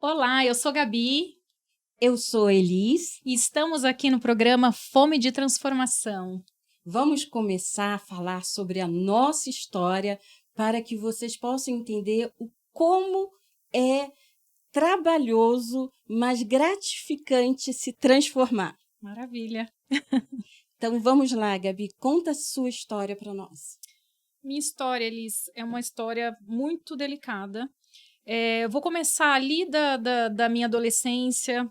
Olá, eu sou Gabi Eu sou Elis. e estamos aqui no programa Fome de Transformação. Vamos começar a falar sobre a nossa história para que vocês possam entender o como é trabalhoso, mas gratificante se transformar. Maravilha. Então vamos lá, Gabi, conta a sua história para nós. Minha história, Elis, é uma história muito delicada. Eu vou começar ali da minha adolescência,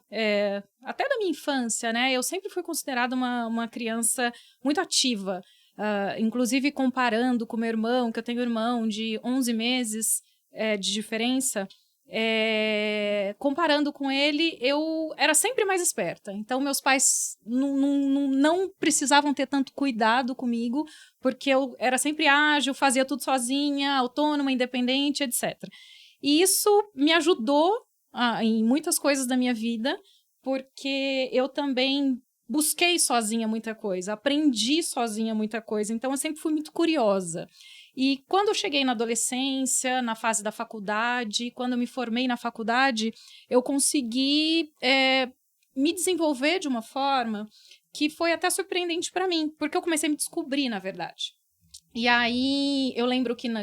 até da minha infância, né? Eu sempre fui considerada uma criança muito ativa, inclusive comparando com meu irmão, que eu tenho um irmão de 11 meses de diferença. Comparando com ele, eu era sempre mais esperta. Então, meus pais não precisavam ter tanto cuidado comigo, porque eu era sempre ágil, fazia tudo sozinha, autônoma, independente, etc. E isso me ajudou em muitas coisas da minha vida, porque eu também busquei sozinha muita coisa, aprendi sozinha muita coisa, então eu sempre fui muito curiosa. E quando eu cheguei na adolescência, na fase da faculdade, quando eu me formei na faculdade, eu consegui me desenvolver de uma forma que foi até surpreendente para mim, porque eu comecei a me descobrir, na verdade. E aí, eu lembro que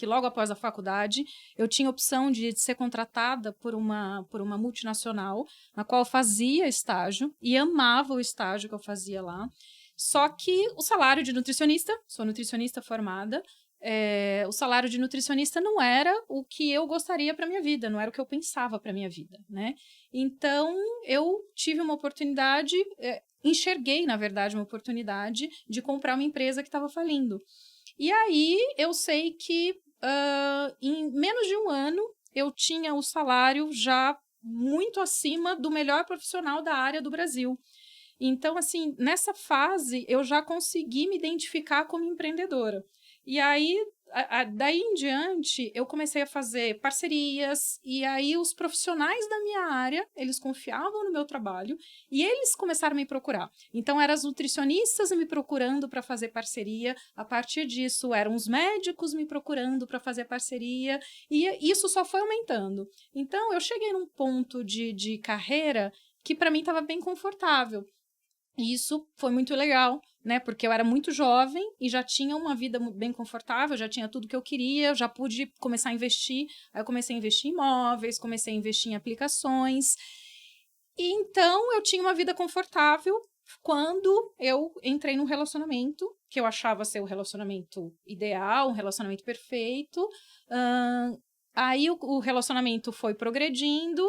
logo após a faculdade, eu tinha a opção de ser contratada por uma multinacional, na qual eu fazia estágio, e amava o estágio que eu fazia lá. Só que o salário de nutricionista, sou nutricionista formada, o salário de nutricionista não era o que eu gostaria para minha vida, não era o que eu pensava para minha vida, né? Então, eu tive uma oportunidade, enxerguei, na verdade, uma oportunidade de comprar uma empresa que estava falindo. E aí eu sei que em menos de um ano eu tinha o salário já muito acima do melhor profissional da área do Brasil. Então, assim, nessa fase eu já consegui me identificar como empreendedora. E aí, daí em diante, eu comecei a fazer parcerias, e aí os profissionais da minha área, eles confiavam no meu trabalho, e eles começaram a me procurar. Então, eram as nutricionistas me procurando para fazer parceria, a partir disso, eram os médicos me procurando para fazer parceria, e isso só foi aumentando. Então, eu cheguei num ponto de carreira que para mim estava bem confortável. E isso foi muito legal, né? Porque eu era muito jovem e já tinha uma vida bem confortável, já tinha tudo que eu queria, já pude começar a investir. Aí eu comecei a investir em imóveis, comecei a investir em aplicações. E então eu tinha uma vida confortável quando eu entrei num relacionamento que eu achava ser o relacionamento ideal, um relacionamento perfeito. Ahn, Aí o relacionamento foi progredindo,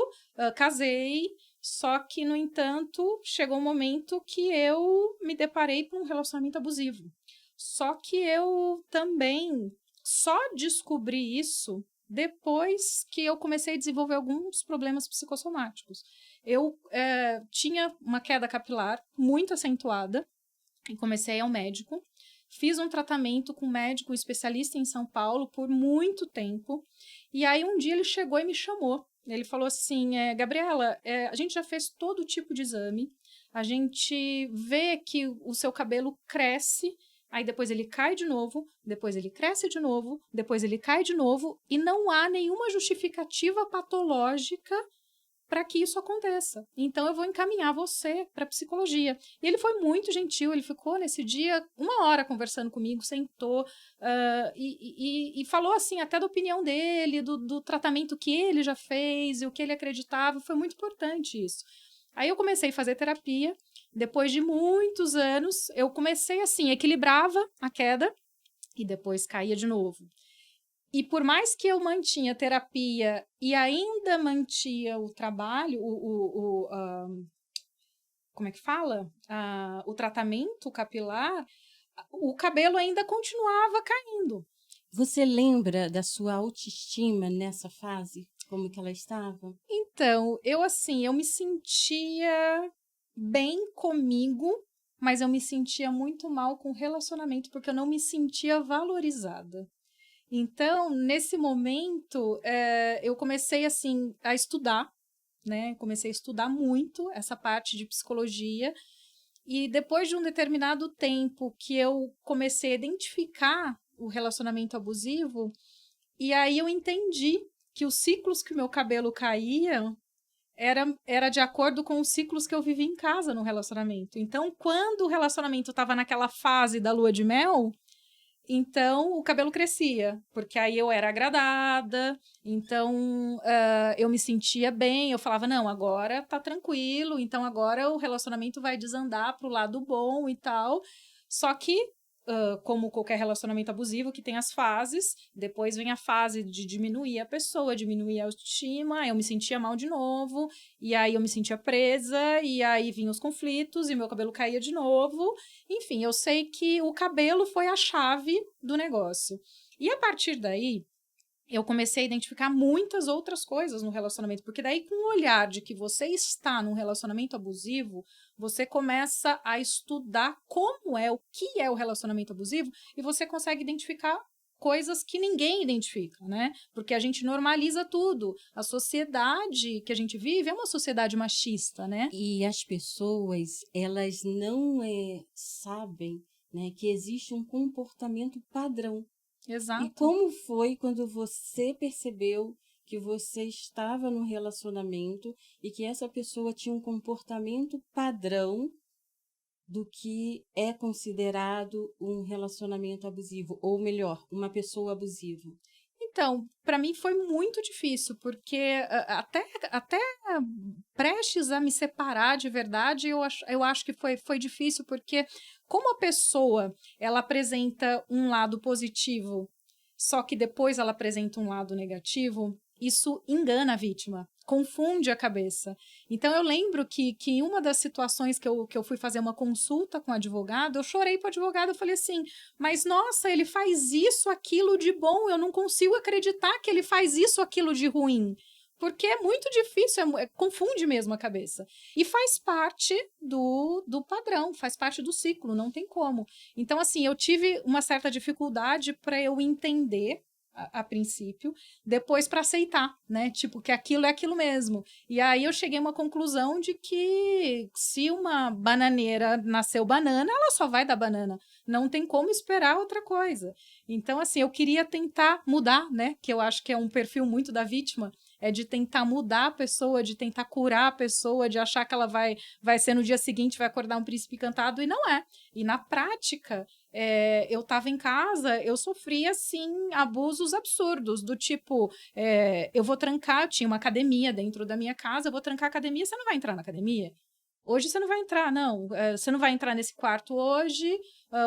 casei, só que, no entanto, chegou um momento que eu me deparei com um relacionamento abusivo. Só que eu também só descobri isso depois que eu comecei a desenvolver alguns problemas psicossomáticos. Eu tinha uma queda capilar muito acentuada e comecei ao médico. Fiz um tratamento com um médico especialista em São Paulo por muito tempo. E aí um dia ele chegou e me chamou. Ele falou assim, Gabriela, a gente já fez todo tipo de exame, a gente vê que o seu cabelo cresce, aí depois ele cai de novo, depois ele cresce de novo, depois ele cai de novo, e não há nenhuma justificativa patológica para que isso aconteça. Então eu vou encaminhar você para psicologia. E ele foi muito gentil, ele ficou nesse dia 1 hora conversando comigo, sentou e falou assim até da opinião dele, do tratamento que ele já fez e o que ele acreditava. Foi muito importante isso. Aí eu comecei a fazer terapia. Depois de muitos anos, eu comecei assim, equilibrava a queda e depois caía de novo. E por mais que eu mantinha terapia e ainda mantinha o trabalho, como é que fala? O tratamento capilar, o cabelo ainda continuava caindo. Você lembra da sua autoestima nessa fase? Como que ela estava? Então, eu me sentia bem comigo, mas eu me sentia muito mal com o relacionamento, porque eu não me sentia valorizada. Então, nesse momento, eu comecei assim a estudar, né? Comecei a estudar muito essa parte de psicologia. E depois de um determinado tempo que eu comecei a identificar o relacionamento abusivo, e aí eu entendi que os ciclos que o meu cabelo caía era de acordo com os ciclos que eu vivi em casa no relacionamento. Então, quando o relacionamento estava naquela fase da lua de mel, então o cabelo crescia, porque aí eu era agradada, então eu me sentia bem, eu falava, não, agora tá tranquilo, então agora o relacionamento vai desandar pro lado bom e tal. Só que, como qualquer relacionamento abusivo, que tem as fases, depois vem a fase de diminuir a pessoa, diminuir a autoestima, eu me sentia mal de novo, e aí eu me sentia presa, e aí vinham os conflitos, e meu cabelo caía de novo. Enfim, eu sei que o cabelo foi a chave do negócio. E a partir daí, eu comecei a identificar muitas outras coisas no relacionamento, porque daí com o olhar de que você está num relacionamento abusivo, você começa a estudar como é, o que é o relacionamento abusivo, e você consegue identificar coisas que ninguém identifica, né? Porque a gente normaliza tudo. A sociedade que a gente vive é uma sociedade machista, né? E as pessoas, elas não sabem, né, que existe um comportamento padrão. E Exato. como foi quando você percebeu que você estava num relacionamento e que essa pessoa tinha um comportamento padrão do que é considerado um relacionamento abusivo, ou melhor, uma pessoa abusiva? Então, para mim foi muito difícil, porque até prestes a me separar de verdade, eu acho que foi difícil, porque como a pessoa ela apresenta um lado positivo, só que depois ela apresenta um lado negativo, isso engana a vítima, confunde a cabeça. Então, eu lembro que em uma das situações que eu fui fazer uma consulta com o advogado, eu chorei para o advogado, eu falei assim, mas nossa, ele faz isso, aquilo de bom, eu não consigo acreditar que ele faz isso, aquilo de ruim. Porque é muito difícil, confunde mesmo a cabeça. E faz parte do padrão, faz parte do ciclo, não tem como. Então, assim, eu tive uma certa dificuldade para eu entender a princípio, depois para aceitar, né? Tipo, que aquilo é aquilo mesmo. E aí eu cheguei a uma conclusão de que se uma bananeira nasceu banana, ela só vai dar banana. Não tem como esperar outra coisa. Então, assim, eu queria tentar mudar, né? Que eu acho que é um perfil muito da vítima, é de tentar mudar a pessoa, de tentar curar a pessoa, de achar que ela vai ser no dia seguinte, vai acordar um príncipe encantado, e não é. E na prática, eu estava em casa, eu sofria, assim, abusos absurdos, do tipo, eu vou trancar, eu tinha uma academia dentro da minha casa, eu vou trancar a academia, você não vai entrar na academia? Hoje você não vai entrar, não. Você não vai entrar nesse quarto hoje.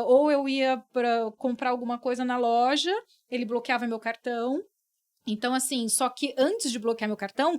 Ou eu ia para comprar alguma coisa na loja, ele bloqueava meu cartão. Então, assim, só que antes de bloquear meu cartão,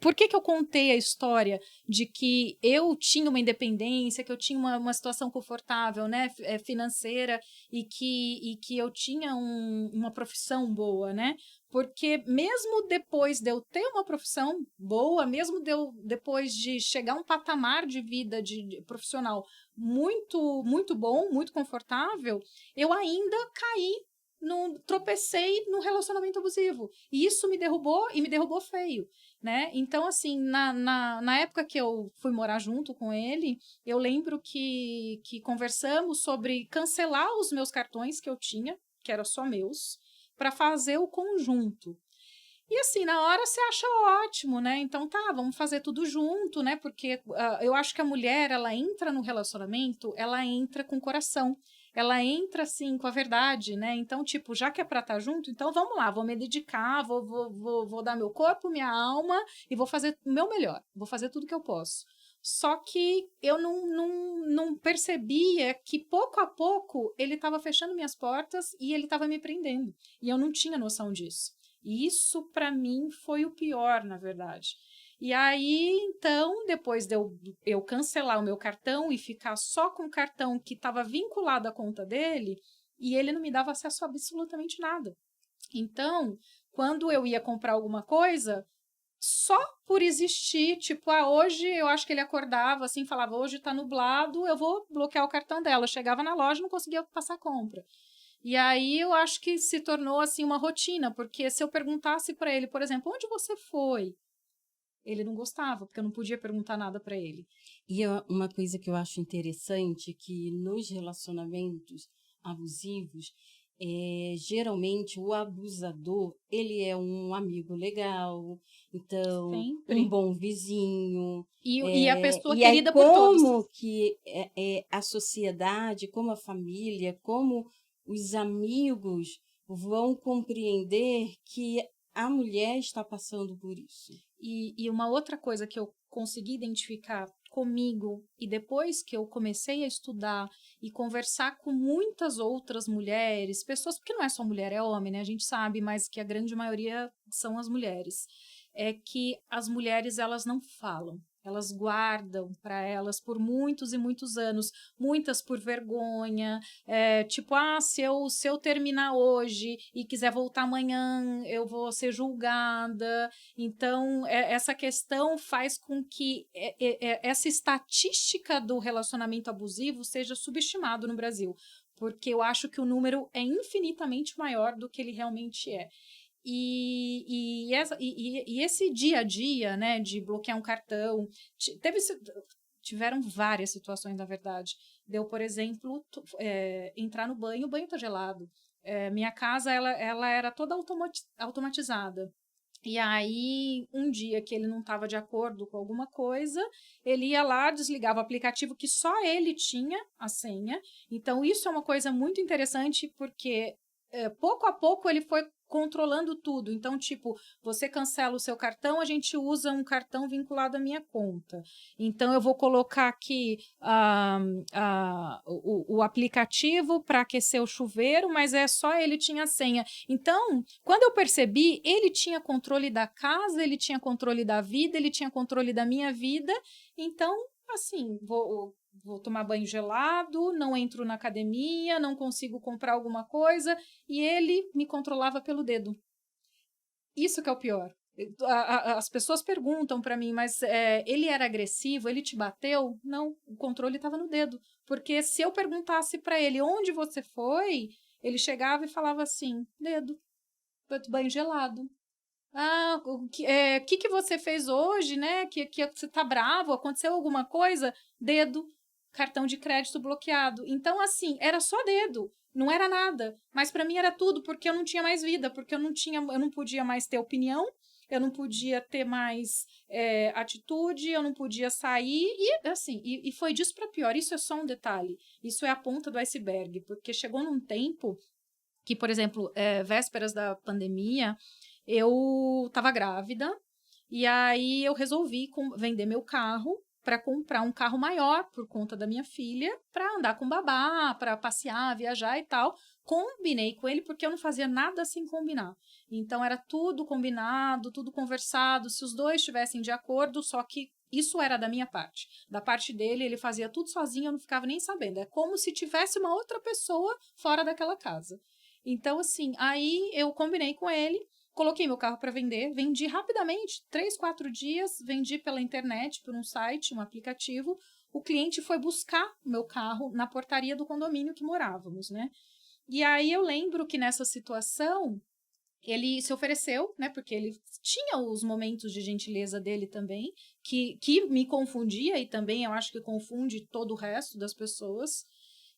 por que eu contei a história de que eu tinha uma independência, que eu tinha uma situação confortável, né, financeira, e que eu tinha uma profissão boa, né? Porque mesmo depois de eu ter uma profissão boa, mesmo depois de chegar a um patamar de vida de profissional muito, muito bom, muito confortável, eu ainda caí tropecei no relacionamento abusivo. E isso me derrubou, e me derrubou feio, né? Então, assim, na época que eu fui morar junto com ele, eu lembro que conversamos sobre cancelar os meus cartões que eu tinha, que eram só meus, para fazer o conjunto. E assim, na hora você acha ótimo, né? Então tá, vamos fazer tudo junto, né? Porque eu acho que a mulher, ela entra no relacionamento, ela entra com o coração. Ela entra assim com a verdade, né? Então, tipo, já que é pra estar junto, então vamos lá, vou me dedicar, vou dar meu corpo, minha alma e vou fazer o meu melhor, vou fazer tudo que eu posso. Só que eu não percebia que pouco a pouco ele estava fechando minhas portas e ele estava me prendendo. E eu não tinha noção disso. E isso, para mim, foi o pior, na verdade. E aí, então, depois de eu cancelar o meu cartão e ficar só com o cartão que estava vinculado à conta dele, e ele não me dava acesso a absolutamente nada. Então, quando eu ia comprar alguma coisa, só por existir, tipo, hoje eu acho que ele acordava assim, falava, hoje tá nublado, eu vou bloquear o cartão dela. Eu chegava na loja e não conseguia passar a compra. E aí eu acho que se tornou assim uma rotina, porque se eu perguntasse para ele, por exemplo, onde você foi? Ele não gostava, porque eu não podia perguntar nada para ele. E uma coisa que eu acho interessante é que nos relacionamentos abusivos, geralmente o abusador, ele é um amigo legal, então um Sempre. bom vizinho. E a pessoa E aí querida por todos. como que a sociedade, como a família, como os amigos vão compreender que a mulher está passando por isso? E uma outra coisa que eu consegui identificar comigo, e depois que eu comecei a estudar e conversar com muitas outras mulheres, pessoas, porque não é só mulher, é homem, né? A gente sabe, mas que a grande maioria são as mulheres, é que as mulheres, elas não falam. Elas guardam para elas por muitos e muitos anos, muitas por vergonha, tipo, se eu terminar hoje e quiser voltar amanhã, eu vou ser julgada. Então, essa questão faz com que essa estatística do relacionamento abusivo seja subestimado no Brasil, porque eu acho que o número é infinitamente maior do que ele realmente é. E esse dia a dia, né, de bloquear um cartão, tiveram várias situações, na verdade. Deu, por exemplo, entrar no banho, o banho tá gelado. Minha casa, ela era toda automatizada. E aí, um dia que ele não estava de acordo com alguma coisa, ele ia lá, desligava o aplicativo que só ele tinha a senha. Então, isso é uma coisa muito interessante, porque pouco a pouco ele foi controlando tudo. Então, tipo, você cancela o seu cartão, a gente usa um cartão vinculado à minha conta. Então, eu vou colocar aqui o aplicativo para aquecer o chuveiro, mas é só ele tinha a senha. Então, quando eu percebi, ele tinha controle da casa, ele tinha controle da vida, ele tinha controle da minha vida. Então, assim, vou tomar banho gelado, não entro na academia, não consigo comprar alguma coisa, e ele me controlava pelo dedo. Isso que é o pior. As pessoas perguntam para mim, mas ele era agressivo, ele te bateu? Não, o controle estava no dedo. Porque se eu perguntasse para ele onde você foi, ele chegava e falava assim: dedo, banho gelado. Ah, que você fez hoje, né? Que você tá bravo, aconteceu alguma coisa? Dedo, cartão de crédito bloqueado. Então, assim, era só dedo, não era nada. Mas para mim era tudo, porque eu não tinha mais vida, porque eu não podia mais ter opinião, eu não podia ter mais atitude, eu não podia sair, e assim, e foi disso para pior. Isso é só um detalhe, isso é a ponta do iceberg, porque chegou num tempo que, por exemplo, vésperas da pandemia, eu estava grávida e aí eu resolvi vender meu carro para comprar um carro maior por conta da minha filha, para andar com babá, para passear, viajar e tal. Combinei com ele porque eu não fazia nada sem combinar. Então era tudo combinado, tudo conversado, se os dois estivessem de acordo, só que isso era da minha parte. Da parte dele, ele fazia tudo sozinho, eu não ficava nem sabendo. É como se tivesse uma outra pessoa fora daquela casa. Então, assim, aí eu combinei com ele, coloquei meu carro para vender, vendi rapidamente, 3, 4 dias, vendi pela internet, por um site, um aplicativo. O cliente foi buscar o meu carro na portaria do condomínio que morávamos, né? E aí eu lembro que nessa situação ele se ofereceu, né? Porque ele tinha os momentos de gentileza dele também, que me confundia e também eu acho que confunde todo o resto das pessoas.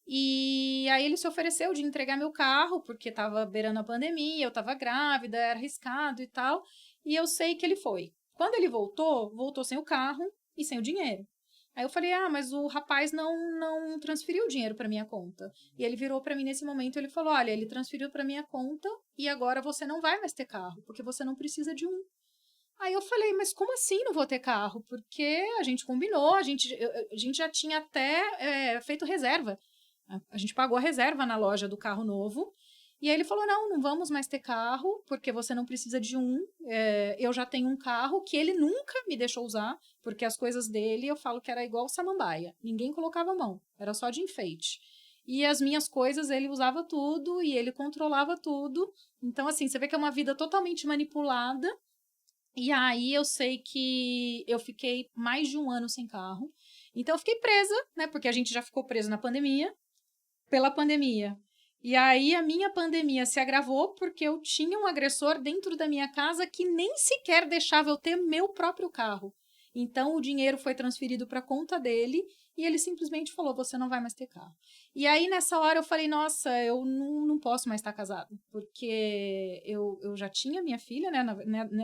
E aí ele se ofereceu de entregar meu carro, porque estava beirando a pandemia, eu estava grávida, era arriscado e tal. E eu sei que ele foi. Quando ele voltou sem o carro e sem o dinheiro. Aí eu falei, mas o rapaz não transferiu o dinheiro para minha conta. E ele virou para mim nesse momento, ele falou, olha, ele transferiu para minha conta e agora você não vai mais ter carro, porque você não precisa de um. Aí eu falei, mas como assim não vou ter carro? Porque a gente combinou, a gente já tinha até feito reserva. A gente pagou a reserva na loja do carro novo. E aí ele falou, não vamos mais ter carro, porque você não precisa de um. Eu já tenho um carro que ele nunca me deixou usar, porque as coisas dele, eu falo que era igual samambaia. Ninguém colocava a mão, era só de enfeite. E as minhas coisas, ele usava tudo e ele controlava tudo. Então, assim, você vê que é uma vida totalmente manipulada. E aí eu sei que eu fiquei mais de um ano sem carro. Então eu fiquei presa, né? Porque a gente já ficou preso na pandemia, pela pandemia. E aí a minha pandemia se agravou porque eu tinha um agressor dentro da minha casa que nem sequer deixava eu ter meu próprio carro. Então, o dinheiro foi transferido para a conta dele e ele simplesmente falou, você não vai mais ter carro. E aí, nessa hora, eu falei, nossa, eu não posso mais estar casada, porque eu já tinha minha filha, né,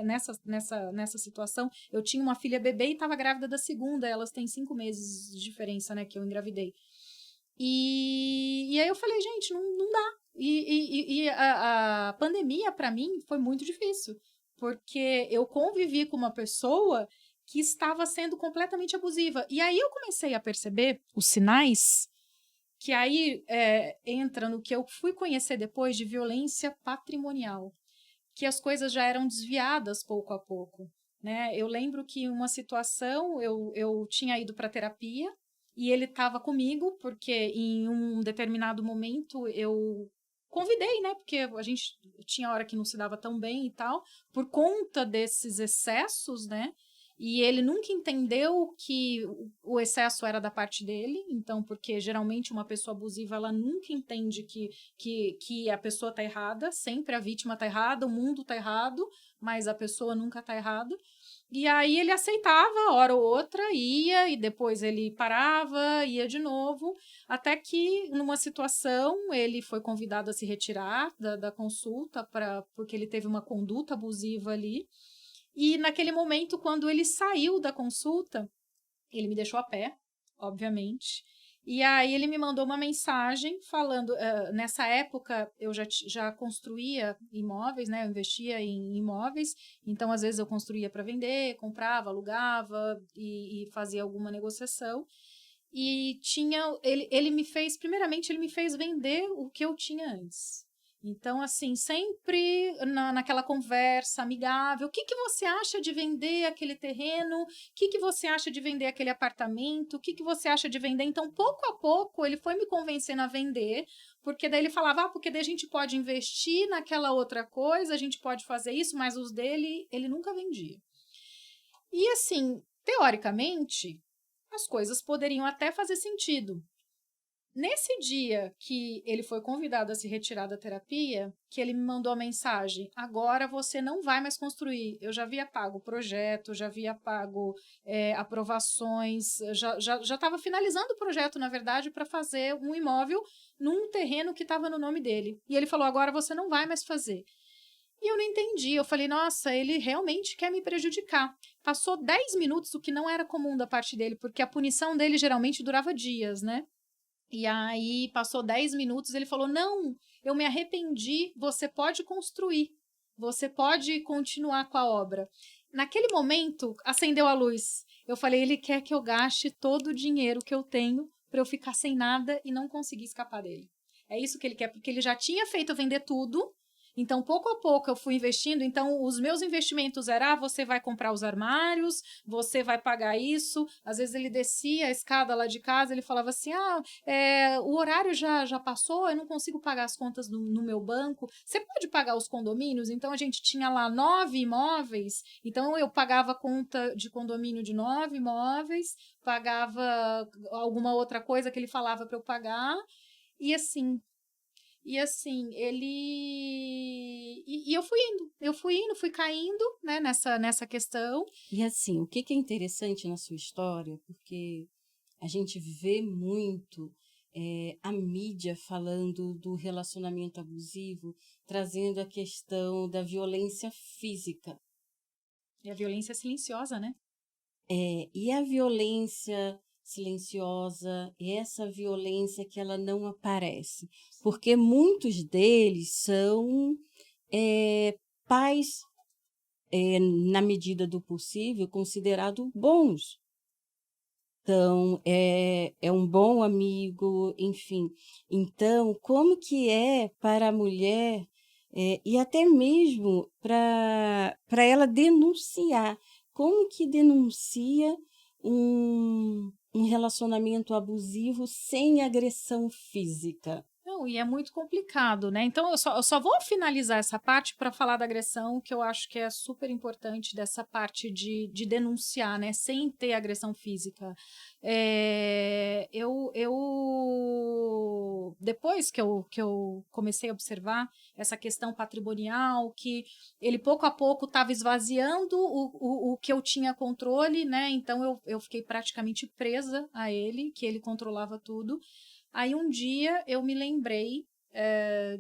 nessa situação. Eu tinha uma filha bebê e estava grávida da segunda, elas têm 5 meses de diferença, né, que eu engravidei. E aí eu falei, gente, não dá. E a pandemia, para mim, foi muito difícil, porque eu convivi com uma pessoa que estava sendo completamente abusiva. E aí eu comecei a perceber os sinais, que aí entra no que eu fui conhecer depois de violência patrimonial, que as coisas já eram desviadas pouco a pouco. Né? Eu lembro que uma situação, eu tinha ido para terapia, e ele estava comigo, porque em um determinado momento eu convidei, né? Porque a gente tinha hora que não se dava tão bem e tal, por conta desses excessos, né? E ele nunca entendeu que o excesso era da parte dele, então, porque geralmente uma pessoa abusiva, ela nunca entende que a pessoa está errada, sempre a vítima está errada, o mundo está errado, mas a pessoa nunca está errada. E aí ele aceitava, hora ou outra, ia, e depois ele parava, ia de novo, até que, numa situação, ele foi convidado a se retirar da consulta, porque ele teve uma conduta abusiva ali. E naquele momento, quando ele saiu da consulta, ele me deixou a pé, obviamente. E aí ele me mandou uma mensagem falando, nessa época eu já construía imóveis, né? Eu investia em imóveis, então às vezes eu construía para vender, comprava, alugava e fazia alguma negociação. E ele me fez, primeiramente ele me fez vender o que eu tinha antes. Então, assim, sempre naquela conversa amigável, o que você acha de vender aquele terreno? O que você acha de vender aquele apartamento? O que você acha de vender? Então, pouco a pouco, ele foi me convencendo a vender, porque daí ele falava, porque daí a gente pode investir naquela outra coisa, a gente pode fazer isso, mas os dele, ele nunca vendia. E assim, teoricamente, as coisas poderiam até fazer sentido. Nesse dia que ele foi convidado a se retirar da terapia, que ele me mandou a mensagem, agora você não vai mais construir. Eu já havia pago o projeto, já havia pago aprovações, já estava finalizando o projeto, na verdade, para fazer um imóvel num terreno que estava no nome dele. E ele falou, agora você não vai mais fazer. E eu não entendi. Eu falei, nossa, ele realmente quer me prejudicar. Passou 10 minutos, o que não era comum da parte dele, porque a punição dele geralmente durava dias, né? E aí passou 10 minutos, ele falou, não, eu me arrependi, você pode construir, você pode continuar com a obra. Naquele momento, acendeu a luz. Eu falei, ele quer que eu gaste todo o dinheiro que eu tenho para eu ficar sem nada e não conseguir escapar dele. É isso que ele quer, porque ele já tinha feito eu vender tudo. Então, pouco a pouco eu fui investindo. Então, os meus investimentos eram, você vai comprar os armários, você vai pagar isso. Às vezes ele descia a escada lá de casa, ele falava assim, o horário já passou, eu não consigo pagar as contas no meu banco. Você pode pagar os condomínios? Então, a gente tinha lá 9 imóveis. Então, eu pagava conta de condomínio de 9 imóveis, pagava alguma outra coisa que ele falava para eu pagar. E assim, ele. E eu fui indo, fui caindo, né, nessa questão. E assim, o que é interessante na sua história, porque a gente vê muito a mídia falando do relacionamento abusivo, trazendo a questão da violência física. E a violência silenciosa, né? E a violência silenciosa, essa violência que ela não aparece, porque muitos deles são pais, na medida do possível, considerados bons. Então, é um bom amigo, enfim. Então, como que é para a mulher, e até mesmo para ela denunciar, como que denuncia um relacionamento abusivo sem agressão física? Não, e é muito complicado, né? Então, eu só vou finalizar essa parte para falar da agressão, que eu acho que é super importante dessa parte de denunciar, né? Sem ter agressão física. Depois que eu comecei a observar essa questão patrimonial, que ele pouco a pouco estava esvaziando o que eu tinha controle, né? Então, eu fiquei praticamente presa a ele, que ele controlava tudo. Aí um dia eu me lembrei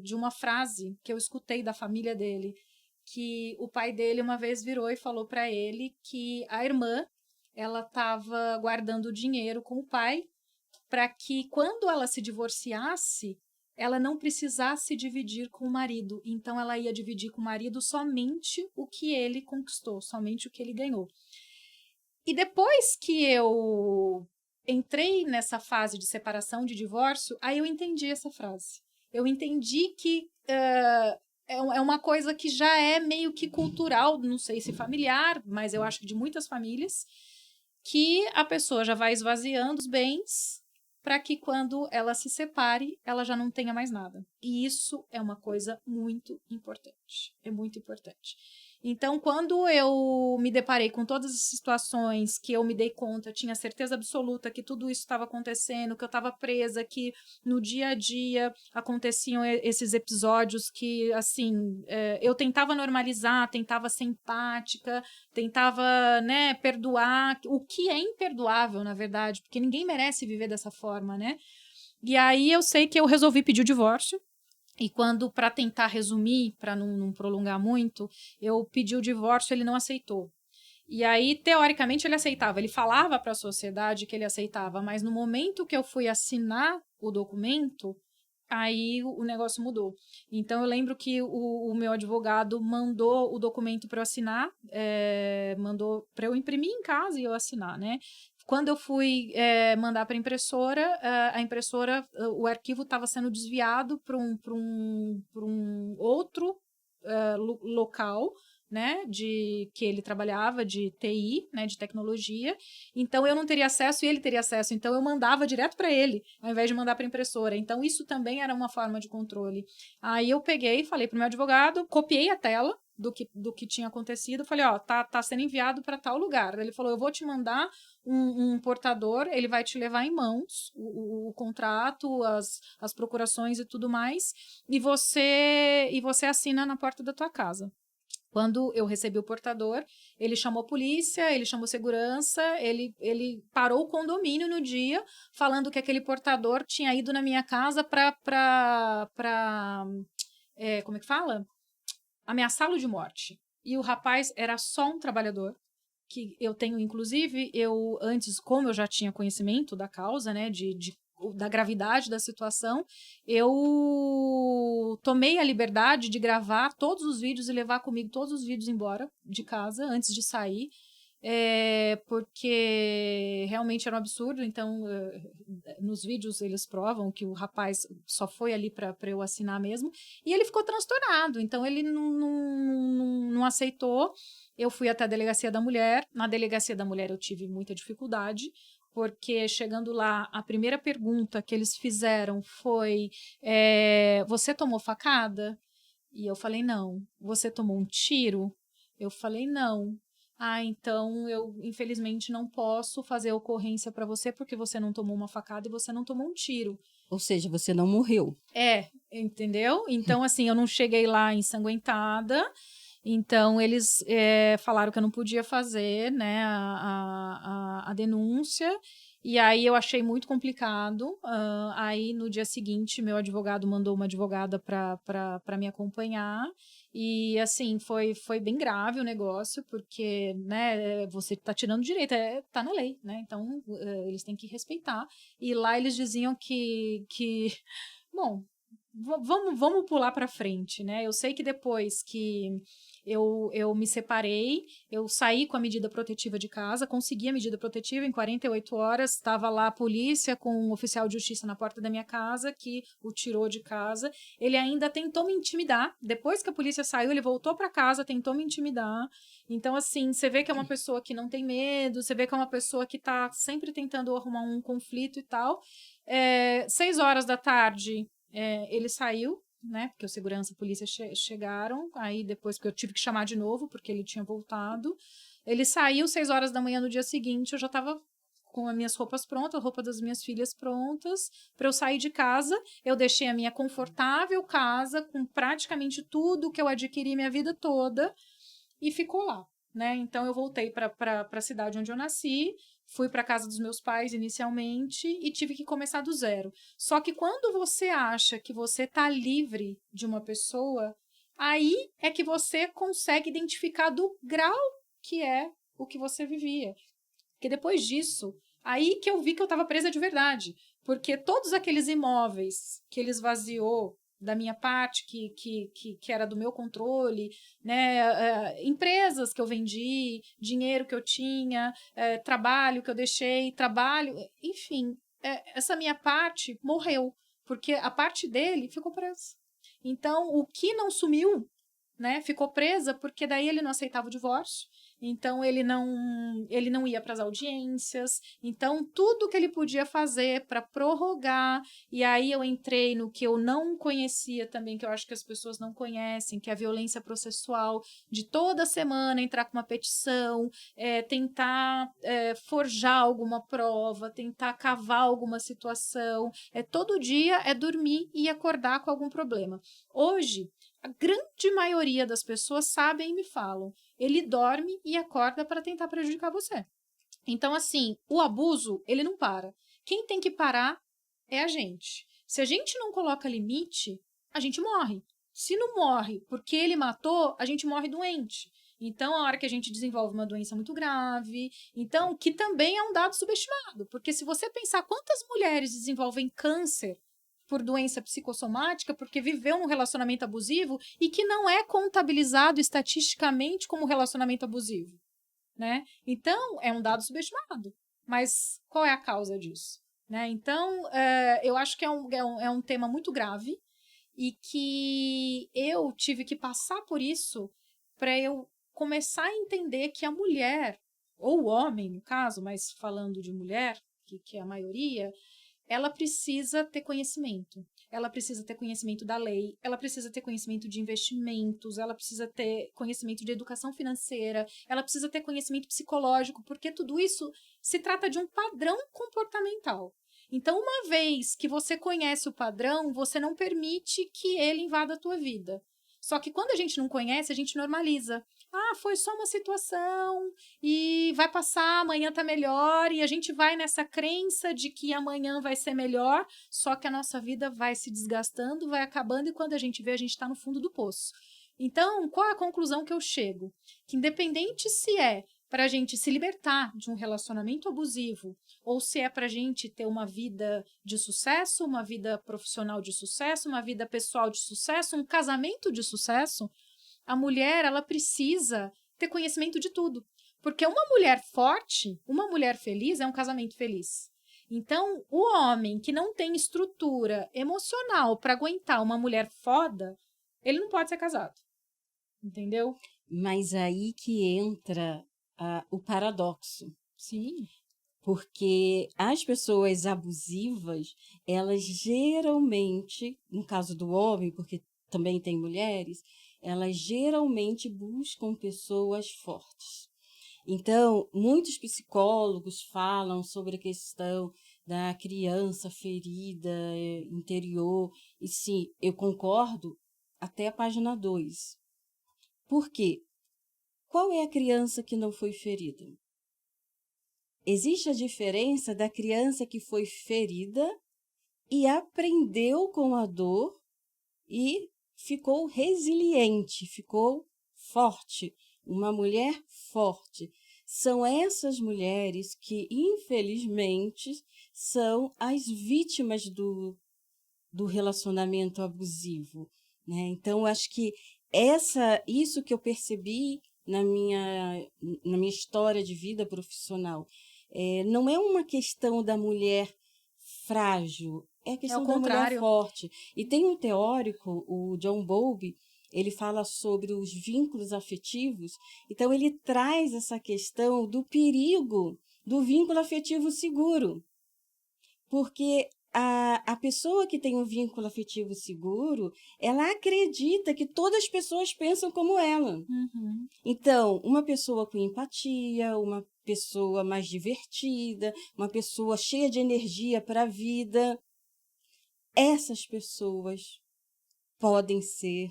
de uma frase que eu escutei da família dele, que o pai dele uma vez virou e falou para ele que a irmã ela estava guardando dinheiro com o pai para que quando ela se divorciasse ela não precisasse dividir com o marido. Então ela ia dividir com o marido somente o que ele conquistou, somente o que ele ganhou. E depois que eu entrei nessa fase de separação, de divórcio, aí eu entendi essa frase. Eu entendi que é uma coisa que já é meio que cultural, não sei se familiar, mas eu acho que de muitas famílias, que a pessoa já vai esvaziando os bens para que quando ela se separe, ela já não tenha mais nada. E isso é uma coisa muito importante. É muito importante. Então, quando eu me deparei com todas as situações que eu me dei conta, tinha certeza absoluta que tudo isso estava acontecendo, que eu estava presa, que no dia a dia aconteciam esses episódios que, assim, eu tentava normalizar, tentava ser empática, tentava, né, perdoar, o que é imperdoável, na verdade, porque ninguém merece viver dessa forma, né? E aí eu sei que eu resolvi pedir o divórcio. E quando, para tentar resumir, para não prolongar muito, eu pedi o divórcio, ele não aceitou. E aí, teoricamente, ele aceitava. Ele falava para a sociedade que ele aceitava, mas no momento que eu fui assinar o documento, aí o negócio mudou. Então, eu lembro que o meu advogado mandou o documento para eu assinar, mandou para eu imprimir em casa e eu assinar, né? Quando eu fui mandar para a impressora, o arquivo estava sendo desviado para um outro local, né, de que ele trabalhava, de TI, né, de tecnologia. Então eu não teria acesso e ele teria acesso. Então eu mandava direto para ele, ao invés de mandar para a impressora. Então isso também era uma forma de controle. Aí eu peguei, falei para o meu advogado, copiei a tela do que tinha acontecido, falei, ó, tá sendo enviado para tal lugar. Ele falou, eu vou te mandar um portador, ele vai te levar em mãos o contrato, as procurações e tudo mais, e você assina na porta da tua casa. Quando eu recebi o portador, ele chamou a polícia, ele chamou segurança, ele parou o condomínio no dia, falando que aquele portador tinha ido na minha casa como é que fala? Ameaçá-lo de morte. E o rapaz era só um trabalhador, que eu tenho, inclusive, antes, como eu já tinha conhecimento da causa, né, da gravidade da situação, eu tomei a liberdade de gravar todos os vídeos e levar comigo todos os vídeos embora de casa, antes de sair, porque realmente era um absurdo. Então, nos vídeos eles provam que o rapaz só foi ali para eu assinar mesmo, e ele ficou transtornado, então ele não aceitou. Eu fui até a delegacia da mulher. Na delegacia da mulher eu tive muita dificuldade, porque chegando lá, a primeira pergunta que eles fizeram foi: você tomou facada? E eu falei, não. Você tomou um tiro? Eu falei, não. Ah, então eu infelizmente não posso fazer ocorrência para você porque você não tomou uma facada e você não tomou um tiro. Ou seja, você não morreu. Entendeu? Então, assim, eu não cheguei lá ensanguentada. Então, eles falaram que eu não podia fazer, né, a denúncia. E aí eu achei muito complicado. Aí, no dia seguinte, meu advogado mandou uma advogada para me acompanhar. E, assim, foi bem grave o negócio, porque, né, você está tirando direito, tá na lei, né? Então, eles têm que respeitar. E lá eles diziam que bom, vamos pular para frente, né? Eu sei que depois que eu me separei, eu saí com a medida protetiva de casa, consegui a medida protetiva em 48 horas, estava lá a polícia com um oficial de justiça na porta da minha casa, que o tirou de casa. Ele ainda tentou me intimidar. Depois que a polícia saiu, ele voltou para casa, tentou me intimidar. Então, assim, você vê que é uma pessoa que não tem medo, você vê que é uma pessoa que está sempre tentando arrumar um conflito e tal. 6 horas da tarde, ele saiu, né? Porque o segurança e a polícia chegaram, aí depois que eu tive que chamar de novo, porque ele tinha voltado. Ele saiu 6 horas da manhã no dia seguinte, eu já estava com as minhas roupas prontas, a roupa das minhas filhas prontas, para eu sair de casa. Eu deixei a minha confortável casa, com praticamente tudo que eu adquiri minha vida toda, e ficou lá, né? Então eu voltei para a cidade onde eu nasci, fui para casa dos meus pais inicialmente e tive que começar do zero. Só que quando você acha que você está livre de uma pessoa, aí é que você consegue identificar do grau que é o que você vivia. Porque depois disso, aí que eu vi que eu estava presa de verdade. Porque todos aqueles imóveis que ele esvaziou da minha parte, que era do meu controle, né, empresas que eu vendi, dinheiro que eu tinha, trabalho que eu deixei, enfim, essa minha parte morreu, porque a parte dele ficou presa. Então, o que não sumiu, né, ficou presa, porque daí ele não aceitava o divórcio, então ele não ia para as audiências, então tudo que ele podia fazer para prorrogar, e aí eu entrei no que eu não conhecia também, que eu acho que as pessoas não conhecem, que é a violência processual, de toda semana entrar com uma petição, tentar forjar alguma prova, tentar cavar alguma situação, todo dia é dormir e acordar com algum problema. Hoje, a grande maioria das pessoas sabem e me falam, ele dorme e acorda para tentar prejudicar você. Então, assim, o abuso, ele não para. Quem tem que parar é a gente. Se a gente não coloca limite, a gente morre. Se não morre porque ele matou, a gente morre doente. Então, a hora que a gente desenvolve uma doença muito grave, então, que também é um dado subestimado, porque se você pensar quantas mulheres desenvolvem câncer por doença psicossomática, porque viveu num relacionamento abusivo e que não é contabilizado estatisticamente como relacionamento abusivo, né? Então, é um dado subestimado. Mas qual é a causa disso? Né? Então, eu acho que é um tema muito grave e que eu tive que passar por isso para eu começar a entender que a mulher, ou o homem, no caso, mas falando de mulher, que é a maioria, ela precisa ter conhecimento. Ela precisa ter conhecimento da lei, ela precisa ter conhecimento de investimentos, ela precisa ter conhecimento de educação financeira, ela precisa ter conhecimento psicológico, porque tudo isso se trata de um padrão comportamental. Então, uma vez que você conhece o padrão, você não permite que ele invada a tua vida. Só que quando a gente não conhece, a gente normaliza. Ah, foi só uma situação e vai passar, amanhã tá melhor, e a gente vai nessa crença de que amanhã vai ser melhor, só que a nossa vida vai se desgastando, vai acabando, e quando a gente vê, a gente tá no fundo do poço. Então, qual é a conclusão que eu chego? Que independente se é para a gente se libertar de um relacionamento abusivo, ou se é para a gente ter uma vida de sucesso, uma vida profissional de sucesso, uma vida pessoal de sucesso, um casamento de sucesso, a mulher, ela precisa ter conhecimento de tudo. Porque uma mulher forte, uma mulher feliz é um casamento feliz. Então, o homem que não tem estrutura emocional para aguentar uma mulher foda, ele não pode ser casado. Entendeu? Mas aí que entra o paradoxo. Sim. Porque as pessoas abusivas, elas geralmente, no caso do homem, porque também tem mulheres, elas geralmente buscam pessoas fortes. Então, muitos psicólogos falam sobre a questão da criança ferida interior, e sim, eu concordo até a página 2. Por quê? Qual é a criança que não foi ferida? Existe a diferença da criança que foi ferida e aprendeu com a dor e ficou resiliente, ficou forte, uma mulher forte. São essas mulheres que, infelizmente, são as vítimas do relacionamento abusivo, né? Então, acho que isso que eu percebi na minha história de vida profissional, não é uma questão da mulher frágil, é a questão da mulher forte. E tem um teórico, o John Bowlby, ele fala sobre os vínculos afetivos, então ele traz essa questão do perigo do vínculo afetivo seguro. Porque a pessoa que tem um vínculo afetivo seguro, ela acredita que todas as pessoas pensam como ela. Uhum. Então, uma pessoa com empatia, uma pessoa mais divertida, uma pessoa cheia de energia para a vida, essas pessoas podem ser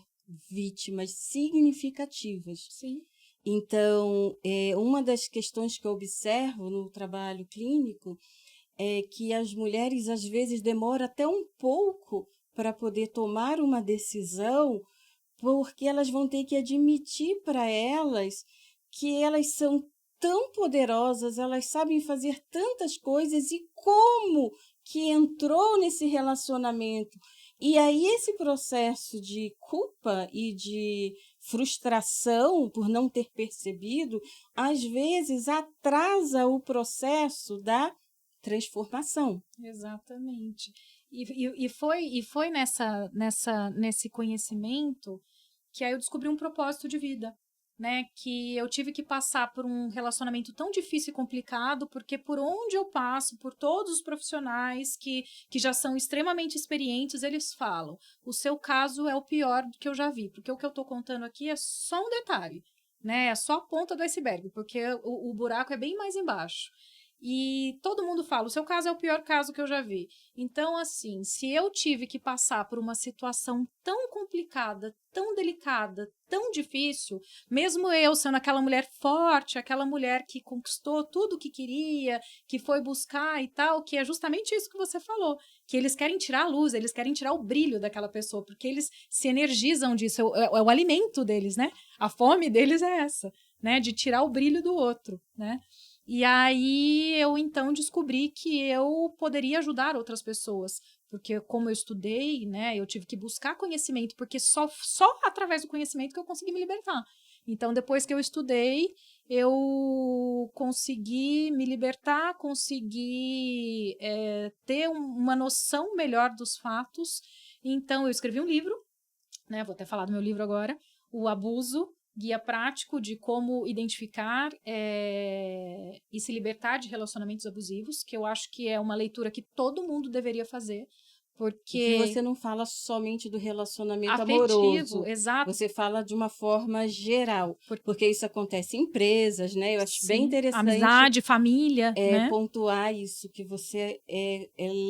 vítimas significativas. Sim. Então, uma das questões que eu observo no trabalho clínico é que as mulheres, às vezes, demoram até um pouco para poder tomar uma decisão, porque elas vão ter que admitir para elas que elas são tão poderosas, elas sabem fazer tantas coisas e como que entrou nesse relacionamento. E aí esse processo de culpa e de frustração por não ter percebido, às vezes atrasa o processo da transformação. Exatamente. E foi nesse conhecimento que aí eu descobri um propósito de vida, né? Que eu tive que passar por um relacionamento tão difícil e complicado, porque por onde eu passo, por todos os profissionais que já são extremamente experientes, eles falam: o seu caso é o pior do que eu já vi, porque o que eu estou contando aqui é só um detalhe, né? É só a ponta do iceberg, porque o buraco é bem mais embaixo. E todo mundo fala, o seu caso é o pior caso que eu já vi. Então, assim, se eu tive que passar por uma situação tão complicada, tão delicada, tão difícil, mesmo eu sendo aquela mulher forte, aquela mulher que conquistou tudo o que queria, que foi buscar e tal, que é justamente isso que você falou, que eles querem tirar a luz, eles querem tirar o brilho daquela pessoa, porque eles se energizam disso, é o alimento deles, né? A fome deles é essa, né? De tirar o brilho do outro, né? E aí eu então descobri que eu poderia ajudar outras pessoas, porque como eu estudei, né, eu tive que buscar conhecimento, porque só através do conhecimento que eu consegui me libertar. Então, depois que eu estudei, eu consegui me libertar, consegui ter uma noção melhor dos fatos. Então, eu escrevi um livro, né, vou até falar do meu livro agora, O Abuso, guia prático de como identificar e se libertar de relacionamentos abusivos, que eu acho que é uma leitura que todo mundo deveria fazer, E que porque você não fala somente do relacionamento afetivo, amoroso, exato, você fala de uma forma geral, porque isso acontece em empresas, né? Eu acho bem sim, interessante amizade, família, né? pontuar isso, que você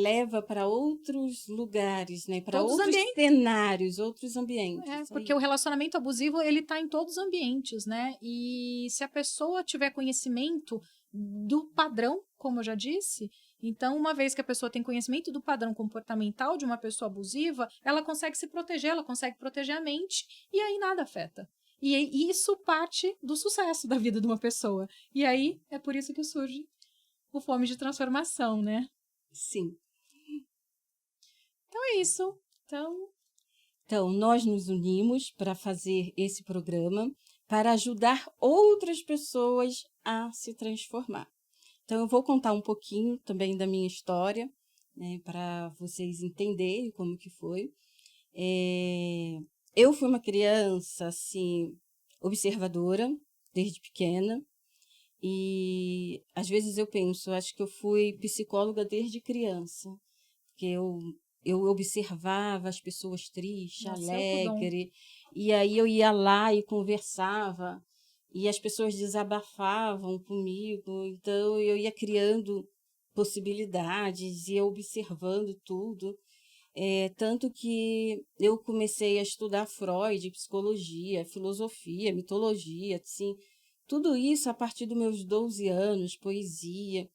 leva para outros lugares, né? Para Todos os outros ambientes. cenários, outros ambientes. Porque o relacionamento abusivo, ele tá em todos os ambientes, né? E se a pessoa tiver conhecimento do padrão, como eu já disse, então, uma vez que a pessoa tem conhecimento do padrão comportamental de uma pessoa abusiva, ela consegue se proteger, ela consegue proteger a mente, e aí nada afeta. E isso parte do sucesso da vida de uma pessoa. E aí, é por isso que surge o Fome de Transformação, né? Sim. Então, é isso. Então, nós nos unimos para fazer esse programa para ajudar outras pessoas a se transformar. Então, eu vou contar um pouquinho também da minha história, né, para vocês entenderem como que foi. Eu fui uma criança, assim, observadora, desde pequena, e às vezes eu penso, acho que eu fui psicóloga desde criança, porque eu observava as pessoas tristes, Nasceu com o dom. alegres, e aí eu ia lá e conversava, e as pessoas desabafavam comigo, então eu ia criando possibilidades, ia observando tudo. Tanto que eu comecei a estudar Freud, psicologia, filosofia, mitologia, assim, tudo isso a partir dos meus 12 anos, poesia.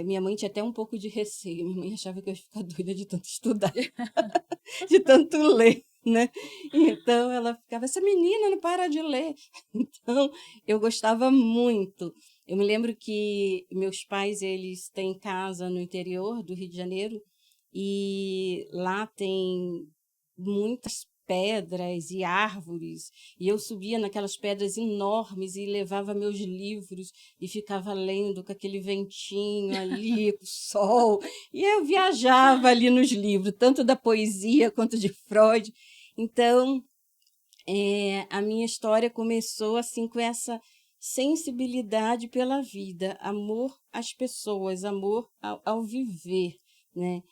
Minha mãe tinha até um pouco de receio, minha mãe achava que eu ia ficar doida de tanto estudar, de tanto ler, né? Então ela ficava, essa menina não para de ler. Então eu gostava muito. Eu me lembro que meus pais, eles têm casa no interior do Rio de Janeiro, e lá tem muitas pedras e árvores, e eu subia naquelas pedras enormes e levava meus livros e ficava lendo com aquele ventinho ali, com o sol, e eu viajava ali nos livros, tanto da poesia quanto de Freud. Então, a minha história começou assim com essa sensibilidade pela vida, amor às pessoas, amor ao viver, né?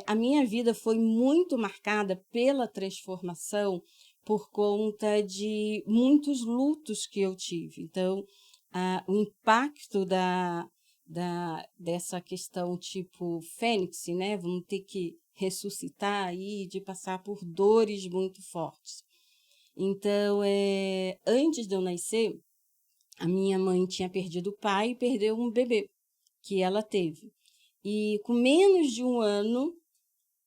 a minha vida foi muito marcada pela transformação por conta de muitos lutos que eu tive. Então, o impacto dessa questão tipo fênix, né? Vamos ter que ressuscitar aí, de passar por dores muito fortes. Então, antes de eu nascer, a minha mãe tinha perdido o pai e perdeu um bebê que ela teve. E com menos de um ano,